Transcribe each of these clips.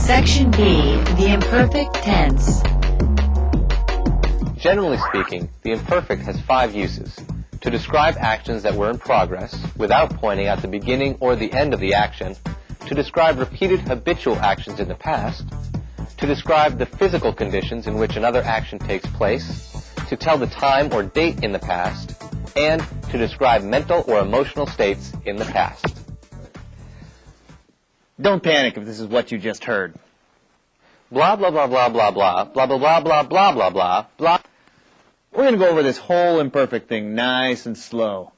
Section B, the imperfect tense. Generally speaking, the imperfect has 5 uses: to describe actions that were in progress without pointing out the beginning or the end of the action, to describe repeated habitual actions in the past, to describe the physical conditions in which another action takes place, to tell the time or date in the past, and to describe mental or emotional states in the past. Don't panic if this is what you just heard. Blah, blah, blah, blah, blah, blah, blah, blah, blah, blah, blah, blah, blah, blah. We're going to go over this whole imperfect thing nice and slow.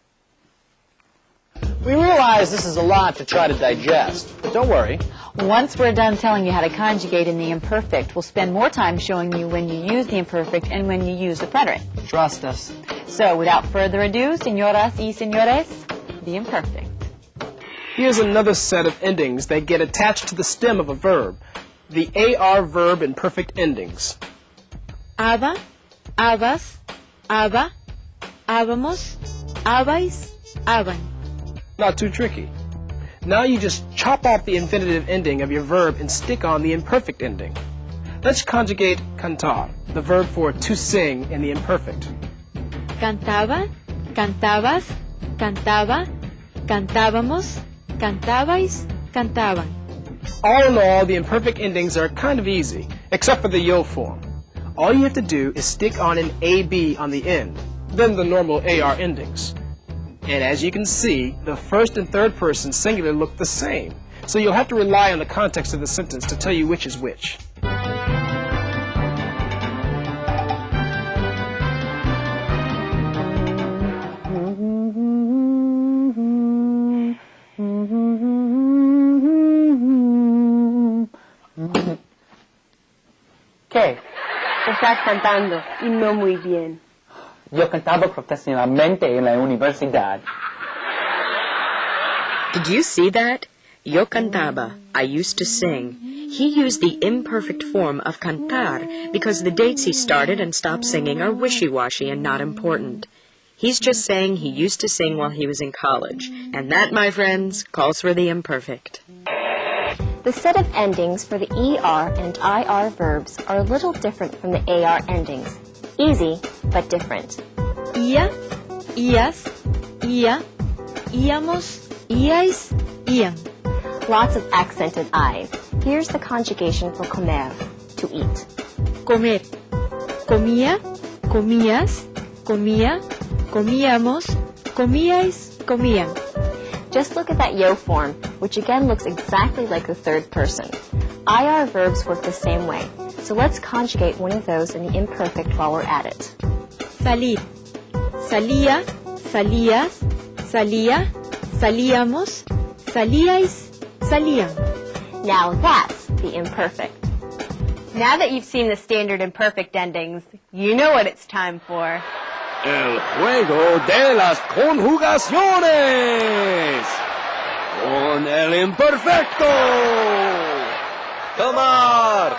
We realize this is a lot to try to digest, but don't worry. Once we're done telling you how to conjugate in the imperfect, we'll spend more time showing you when you use the imperfect and when you use the preterite. Trust us. So, without further ado, señoras y señores, the imperfect. Here's another set of endings that get attached to the stem of a verb, the AR verb imperfect endings. Aba, abas, aba, abamos, abais, aban. Not too tricky. Now you just chop off the infinitive ending of your verb and stick on the imperfect ending. Let's conjugate cantar, the verb for to sing in the imperfect. Cantaba, cantabas, cantaba, cantábamos, cantabais, cantaban. All in all, the imperfect endings are kind of easy, except for the yo form. All you have to do is stick on an AB on the end, then the normal AR endings. And as you can see, the first and third person singular look the same, so you'll have to rely on the context of the sentence to tell you which is which. ¿Qué? Estás cantando y no muy bien. Yo cantaba profesionalmente en la universidad. Did you see that? Yo cantaba. I used to sing. He used the imperfect form of cantar because the dates he started and stopped singing are wishy-washy and not important. He's just saying he used to sing while he was in college. And that, my friends, calls for the imperfect. The set of endings for the ER and IR verbs are a little different from the AR endings. Easy, but different. Ia, ias, ia, íamos, iais, iam. Lots of accented I's. Here's the conjugation for comer, to eat. Comer, comía, comías, comía, comíamos, comíais, comían. Just look at that yo form, which again looks exactly like the third person. IR verbs work the same way, so let's conjugate one of those in the imperfect while we're at it. Salir, salía, salías, salía, salíamos, salíais, salían. Now that's the imperfect. Now that you've seen the standard imperfect endings, you know what it's time for. El juego de las conjugaciones. Con el imperfecto. Tomar.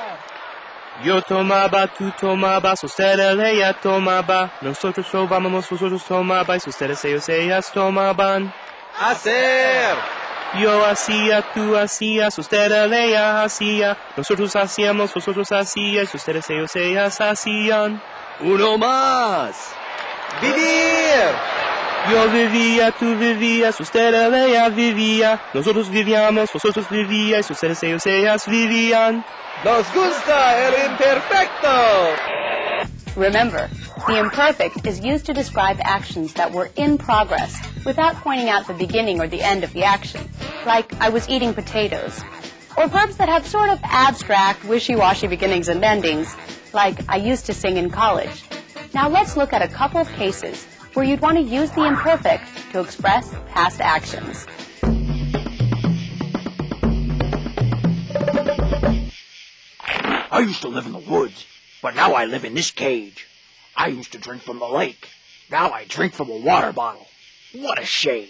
Yo tomaba, tú tomabas, ustedes, ella tomaba. Nosotros tomábamos, vosotros tomabais, ustedes, ellos, ellas tomaban. Hacer. Yo hacía, tú hacías, ustedes, ella hacía. Nosotros hacíamos, vosotros hacíais, ustedes, ellos, ellas hacían. Uno más. Vivir. Yo vivía, tú vivías, usted, ella vivía. Nosotros vivíamos, vosotros vivíais, ustedes, ellos, ellas vivían. Nos gusta el imperfecto. Remember, the imperfect is used to describe actions that were in progress without pointing out the beginning or the end of the action, like I was eating potatoes. Or verbs that have sort of abstract, wishy-washy beginnings and endings, like I used to sing in college. Now let's look at a couple of cases where you'd want to use the imperfect to express past actions. I used to live in the woods, but now I live in this cage. I used to drink from the lake. Now I drink from a water bottle. What a shame.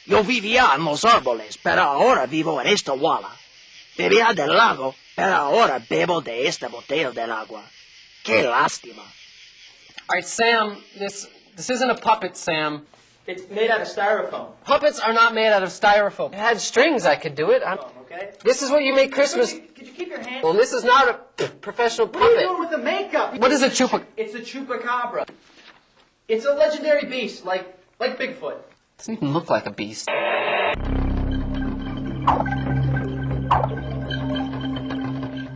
Yo vivía en los árboles, pero ahora vivo en esta wala. Bebía del lago, pero ahora bebo de esta botella del agua. Qué lástima. All right, Sam, this isn't a puppet, Sam. It's made out of styrofoam. Puppets are not made out of styrofoam. If it had strings, I could do it. Okay. This is what you make Christmas. Could you keep your hand? Well, this is not a professional puppet. What are you doing with the makeup? What is a chupa? It's a chupacabra. It's a legendary beast, like Bigfoot. Doesn't even look like a beast.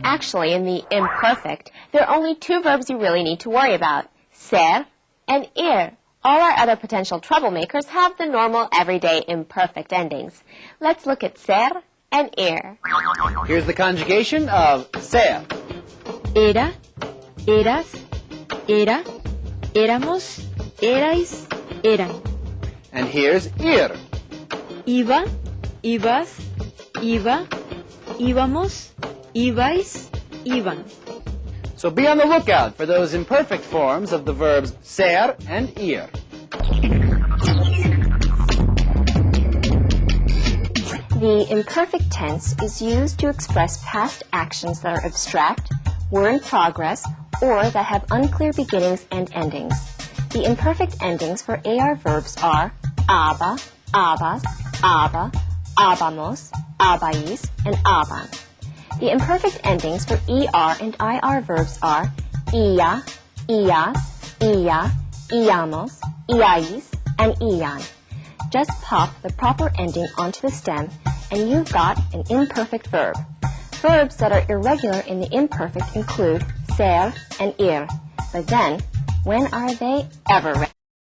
Actually, in the imperfect, there are only two verbs you really need to worry about, ser and ir. All our other potential troublemakers have the normal, everyday, imperfect endings. Let's look at ser and ir. Here's the conjugation of ser. Era, eras, era, éramos, erais, eran. And here's ir. Iba, ibas, iba, íbamos, ibais, iban. So be on the lookout for those imperfect forms of the verbs ser and ir. The imperfect tense is used to express past actions that are abstract, were in progress, or that have unclear beginnings and endings. The imperfect endings for AR verbs are aba, abas, aba, abamos, abais, and aban. The imperfect endings for ER and IR verbs are ia, ias, ia, iamos, iais, and ian. Just pop the proper ending onto the stem and you've got an imperfect verb. Verbs that are irregular in the imperfect include ser and ir. But then, when are they ever